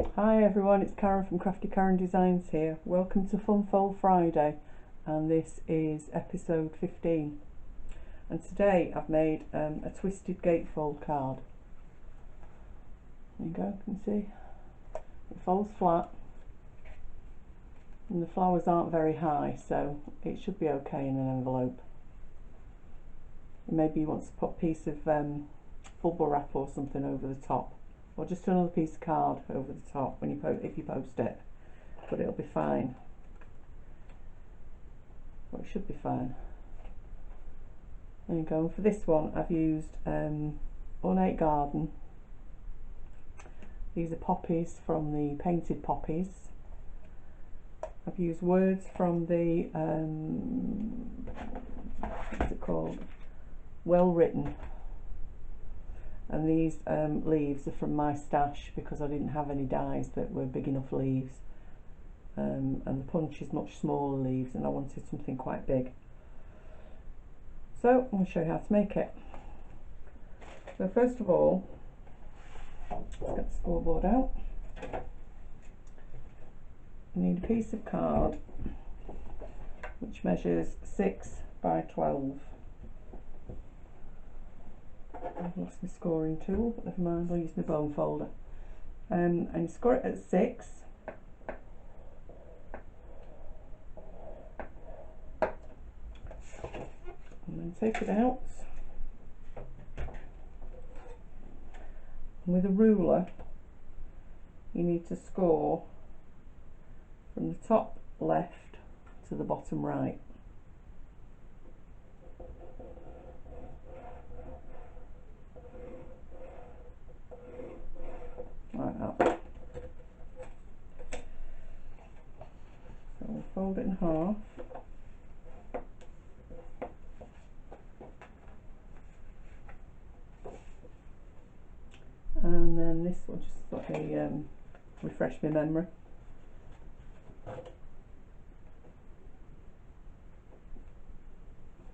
Hi everyone, it's Karen from Craftykarendesigns here. Welcome to Fun Fold Friday, and this is episode 15. And today I've made a twisted gatefold card. There you go, you can see it folds flat and the flowers aren't very high, so it should be okay in an envelope. Maybe you want to put a piece of bubble wrap or something over the top, or just another piece of card over the top when you if you post it, but it'll be fine. Well, it should be fine. There you go. For this one I've used Ornate Garden. These are poppies from the Painted Poppies. I've used words from the what's it called? Well Written. And these leaves are from my stash because I didn't have any dies that were big enough leaves, and the punch is much smaller leaves and I wanted something quite big. So I'm going to show you how to make it. So first of all, let's get the scoreboard out. You need a piece of card which measures 6 by 12. I've lost my scoring tool, but never mind, I'll use my bone folder. And you score it at 6. And then take it out. And with a ruler, you need to score from the top left to the bottom right. Like that. So we'll fold it in half. And then this will just let me refresh my memory.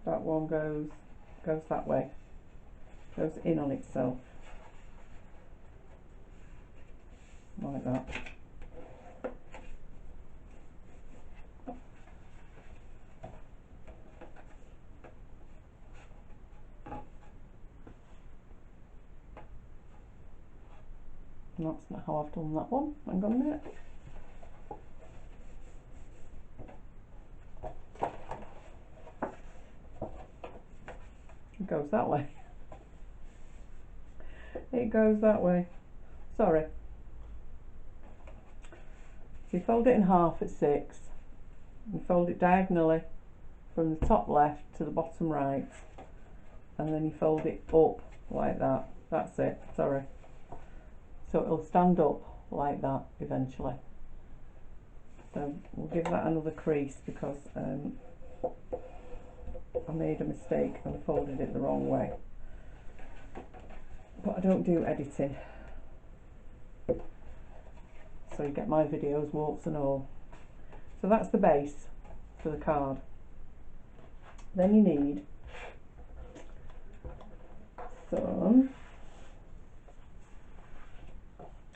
That one goes that way, goes in on itself, like that. And that's not how I've done that one. Hang on a minute. It goes that way. It goes that way. Sorry. So you fold it in half at 6. You fold it diagonally from the top left to the bottom right, and then you fold it up like that. That's it. Sorry. So it'll stand up like that eventually. So we'll give that another crease because I made a mistake and folded it the wrong way. But I don't do editing, so you get my videos warts and all. So that's the base for the card. Then you need some,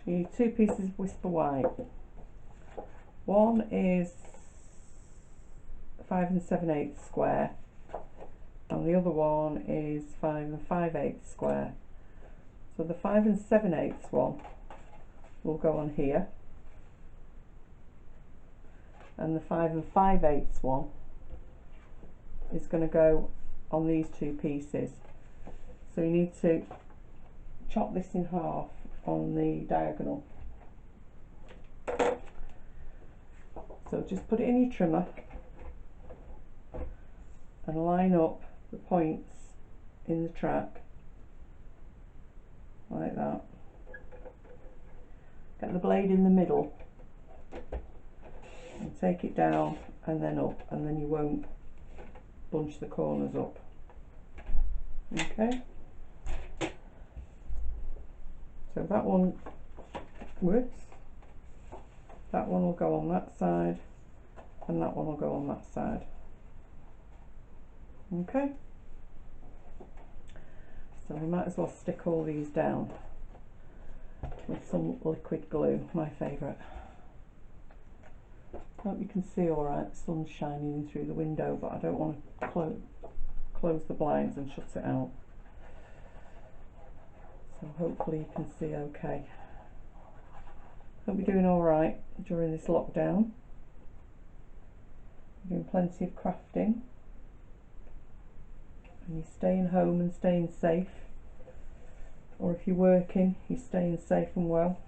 you need 2 pieces of Whisper White. One is 5 7/8 square, and the other one is 5 5/8 square. So the 5 7/8 one will go on here, and the 5 5/8 one is going to go on these 2 pieces. So you need to chop this in half on the diagonal. So just put it in your trimmer and line up the points in the track like that. Get the blade in the middle and take it down and then up, and then you won't bunch the corners up. Okay, so that one works. That one will go on that side and that one will go on that side. Okay, so we might as well stick all these down. with some liquid glue, my favourite. Hope you can see alright, the sun's shining in through the window, but I don't want to close the blinds and shut it out. So hopefully you can see okay. Hope you're doing alright during this lockdown. You're doing plenty of crafting. And you're staying home and staying safe. Or if you're working, you're staying safe and well.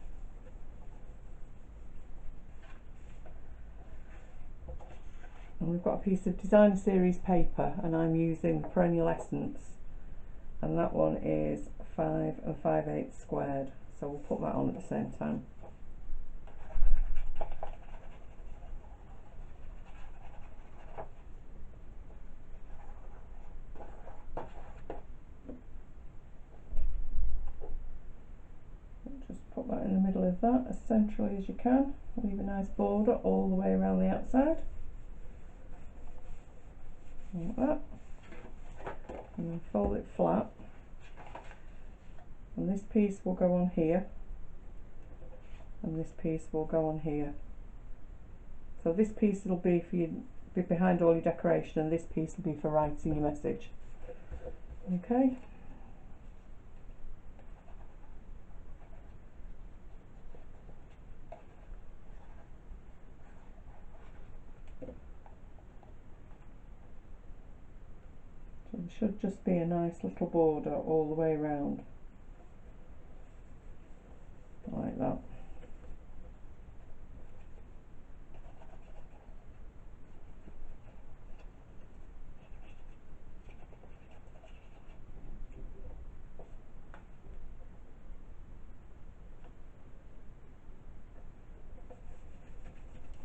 And we've got a piece of designer series paper, and I'm using the Perennial Essence, and that one is 5 5/8 squared, so we'll put that on at the same time. Just put that in the middle of that as centrally as you can. Leave a nice border all the way around the outside. Like that. And then fold it flat. And this piece will go on here. And this piece will go on here. So this piece will be for you, be behind all your decoration, and this piece will be for writing your message. Okay. So there should just be a nice little border all the way around, like that.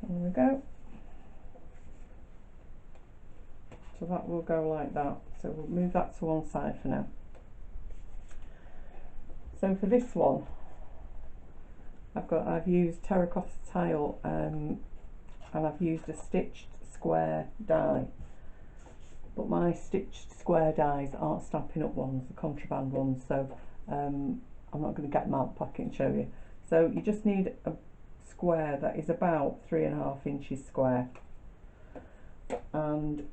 There we go. So that will go like that. So we'll move that to one side for now. So for this one, I've used terracotta tile and I've used a stitched square die. But my stitched square dies aren't Stampin' Up ones, the contraband ones, so I'm not going to get them out of the pocket and show you. So you just need a square that is about 3.5 inches square, and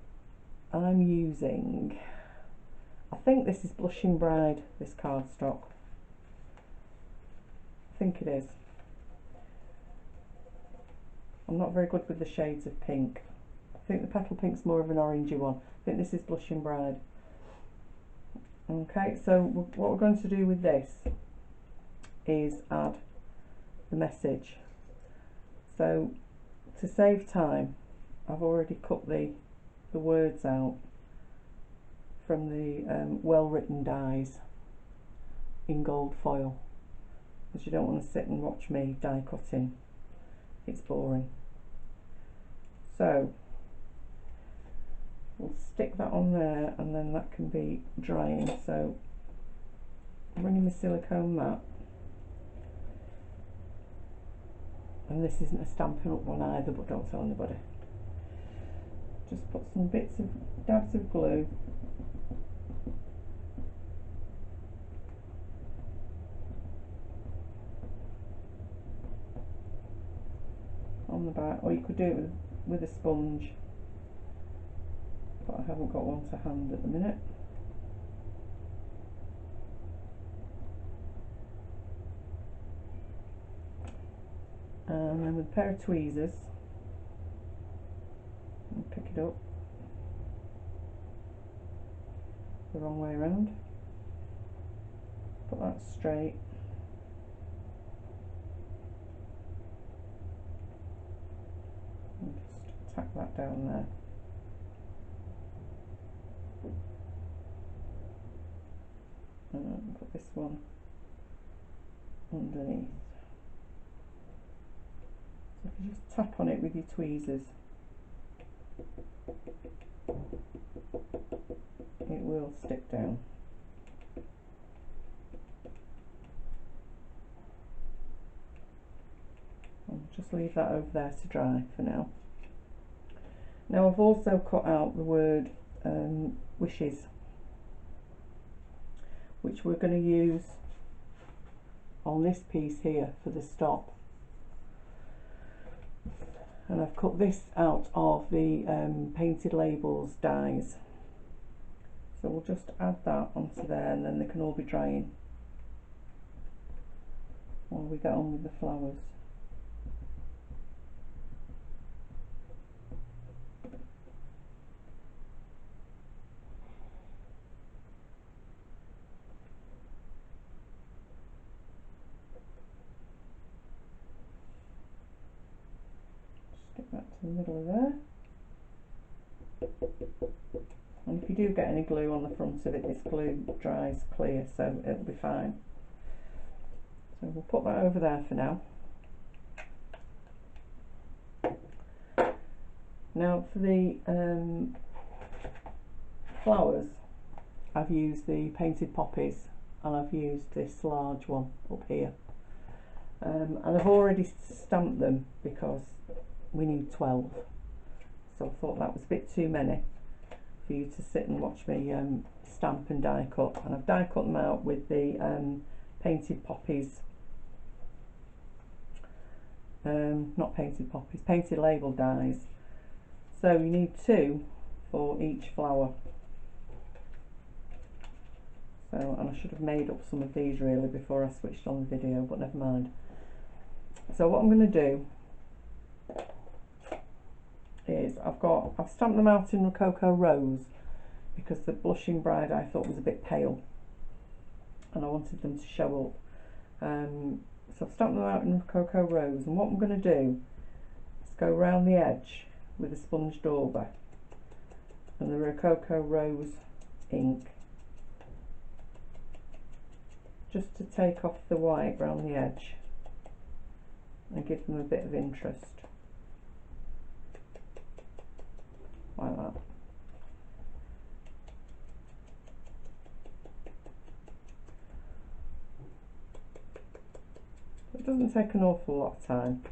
I'm using, I think this is Blushing Bride, this cardstock. I think it is. I'm not very good with the shades of pink. I think the Petal Pink's more of an orangey one. I think this is Blushing Bride. Okay, so what we're going to do with this is add the message. So to save time, I've already cut the words out from the well written dies in gold foil, because you don't want to sit and watch me die cutting, it's boring. So we'll stick that on there, and then that can be drying. So I'm bringing my silicone mat, and this isn't a Stampin' Up one either, but don't tell anybody. Just put some bits of dabs of glue on the back, or you could do it with a sponge, but I haven't got one to hand at the minute. And then with a pair of tweezers, and pick it up the wrong way around, put that straight, and just tack that down there. And put this one underneath. So if you just tap on it with your tweezers, it will stick down. I'll just leave that over there to dry for now. Now I've also cut out the word wishes, which we're going to use on this piece here for the stop. And I've cut this out of the painted labels dies. So we'll just add that onto there, and then they can all be drying while we get on with the flowers. Stick that to the middle of there. And if you do get any glue on the front of it, this glue dries clear, so it'll be fine. So we'll put that over there for now. Now for the flowers, I've used the painted poppies, and I've used this large one up here. And I've already stamped them because we need 12. So I thought that was a bit too many for you to sit and watch me stamp and die cut, and I've die cut them out with the painted poppies, not painted poppies, painted label dies. So you need 2 for each flower. So, and I should have made up some of these really before I switched on the video, but never mind. So what I'm going to do is I've stamped them out in Rococo Rose because the Blushing Bride I thought was a bit pale and I wanted them to show up. So I've stamped them out in Rococo Rose, and what I'm going to do is go around the edge with a sponge dauber and the Rococo Rose ink, just to take off the white around the edge and give them a bit of interest. Like that. It doesn't take an awful lot of time.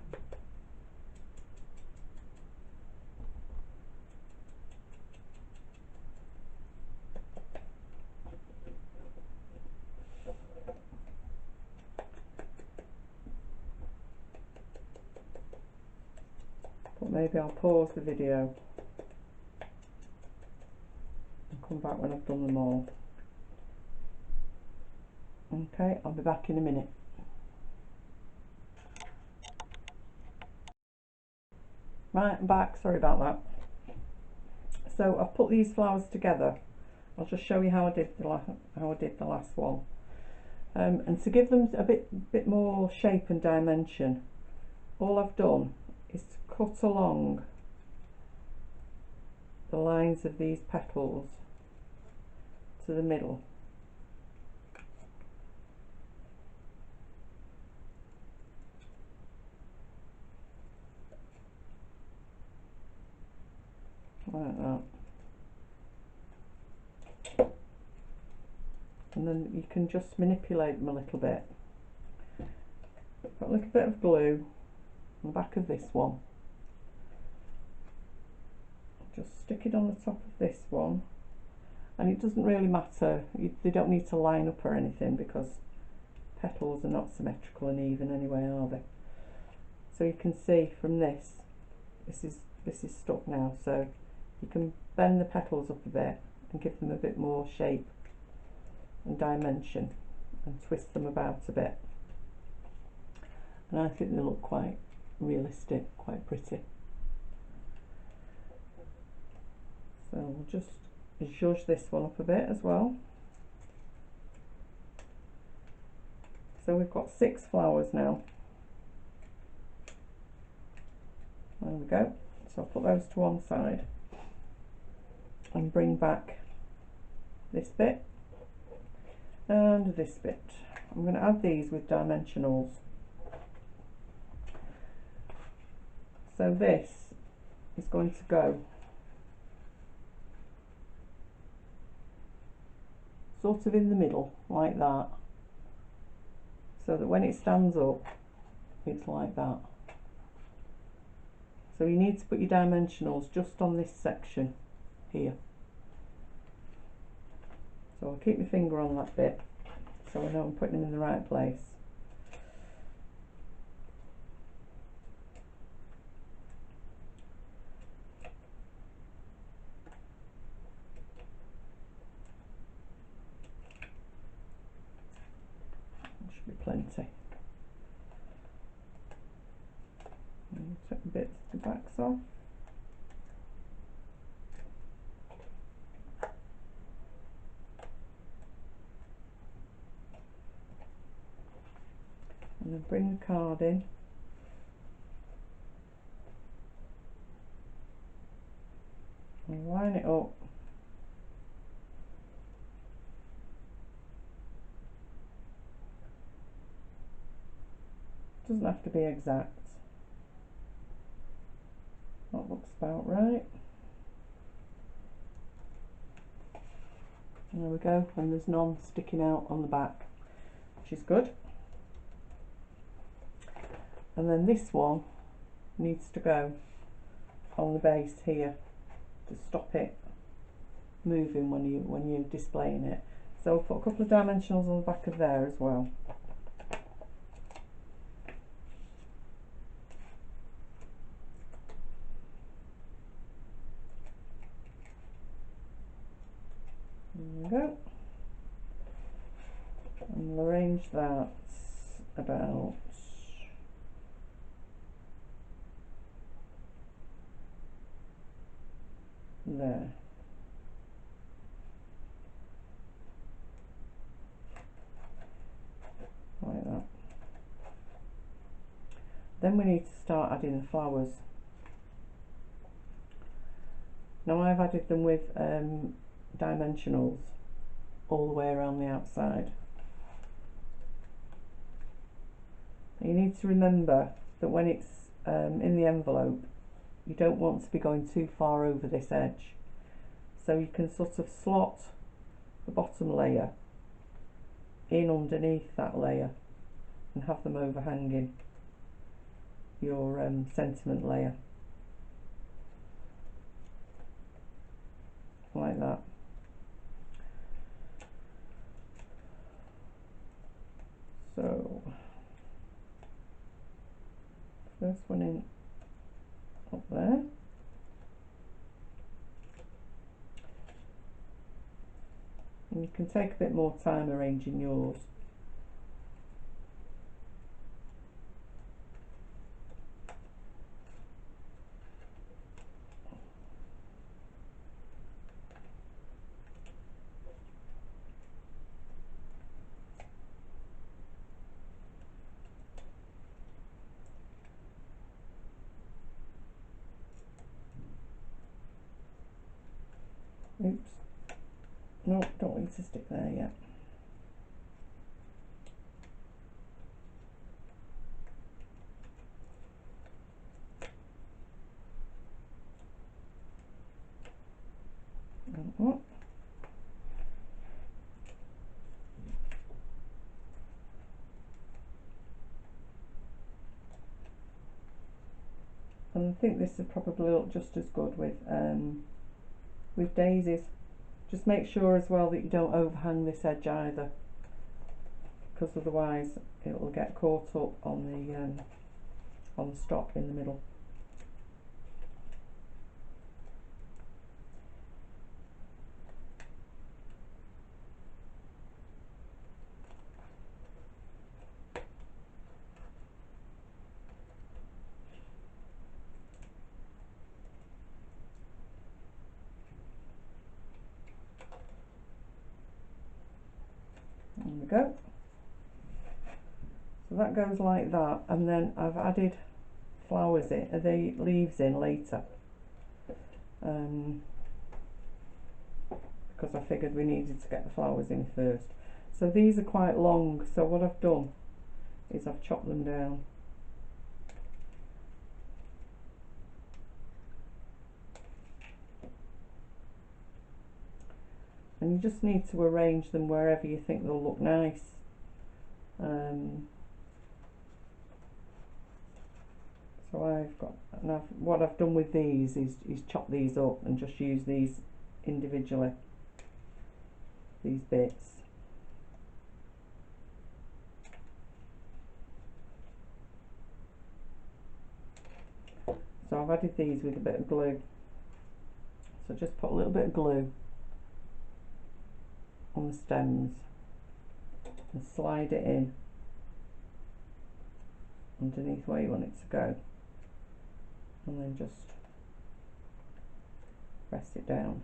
But maybe I'll pause the video come back when I've done them all. Okay, I'll be back in a minute. Right, I'm back, sorry about that. So I've put these flowers together. I'll just show you how I did the last one. And to give them a bit more shape and dimension, all I've done is to cut along the lines of these petals to the middle. Like that. And then you can just manipulate them a little bit. Put a little bit of glue on the back of this one. Just stick it on the top of this one. And it doesn't really matter, they don't need to line up or anything because petals are not symmetrical and even anyway, are they? So you can see from this is stuck now, so you can bend the petals up a bit and give them a bit more shape and dimension and twist them about a bit. And I think they look quite realistic, quite pretty. So we'll just zhuzh this one up a bit as well. So we've got 6 flowers now. There we go. So I'll put those to one side and bring back this bit and this bit. I'm going to add these with dimensionals. So this is going to go sort of in the middle like that, so that when it stands up it's like that. So you need to put your dimensionals just on this section here. So I'll keep my finger on that bit so I know I'm putting them in the right place. Should be plenty. And take the bits of the backs off. And then bring the card in. And line it up. Doesn't have to be exact. That looks about right. And there we go, and there's none sticking out on the back, which is good. And then this one needs to go on the base here to stop it moving when you're displaying it. So I'll put a couple of dimensionals on the back of there as well. There we go. And we'll arrange that about there. Like that. Then we need to start adding the flowers. Now I've added them with dimensionals all the way around the outside. You need to remember that when it's in the envelope, you don't want to be going too far over this edge. So you can sort of slot the bottom layer in underneath that layer and have them overhanging your sentiment layer. Like that. So first one in up there. And you can take a bit more time arranging yours. Oops. No, don't want you to stick there yet. And I think this will probably look just as good with daisies. Just make sure as well that you don't overhang this edge either, because otherwise it will get caught up on the stock in the middle. There we go. So that goes like that, and then I've added flowers in, the leaves in later, because I figured we needed to get the flowers in first. So these are quite long, so what I've done is I've chopped them down. And you just need to arrange them wherever you think they'll look nice. So I've got, and what I've done with these is chop these up and just use these individually, these bits. So I've added these with a bit of glue. So just put a little bit of glue on the stems and slide it in underneath where you want it to go, and then just press it down.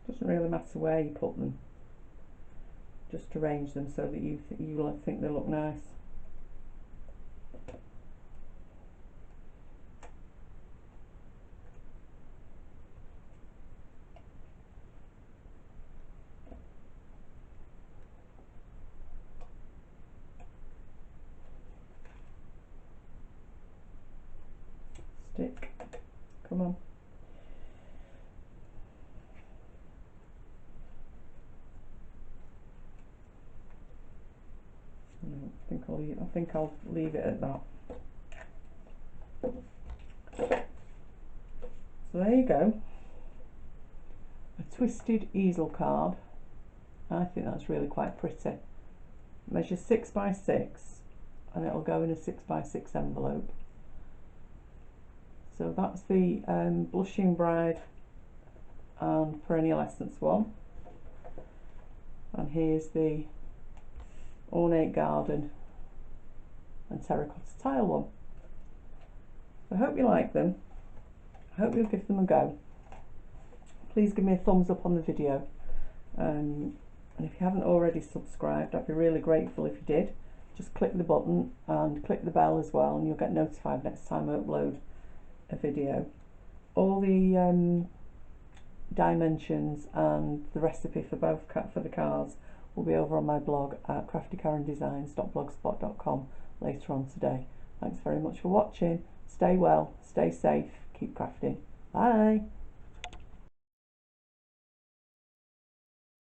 Doesn't really matter where you put them, just arrange them so that you think they look nice. Stick, come on. I think I'll leave it at that. So there you go, a twisted easel card. I think that's really quite pretty. Measure 6 by 6 and it'll go in a 6 by 6 envelope. So that's the Blushing Bride and Perennial Essence one, and here's the Ornate Garden and Terracotta Tile one. So I hope you like them. I hope you'll give them a go. Please give me a thumbs up on the video, and if you haven't already subscribed, I'd be really grateful if you did. Just click the button and click the bell as well, and you'll get notified next time I upload a video. All the dimensions and the recipe for the cards will be over on my blog at craftykarendesigns.blogspot.com later on today. Thanks very much for watching. Stay well, stay safe, keep crafting. Bye.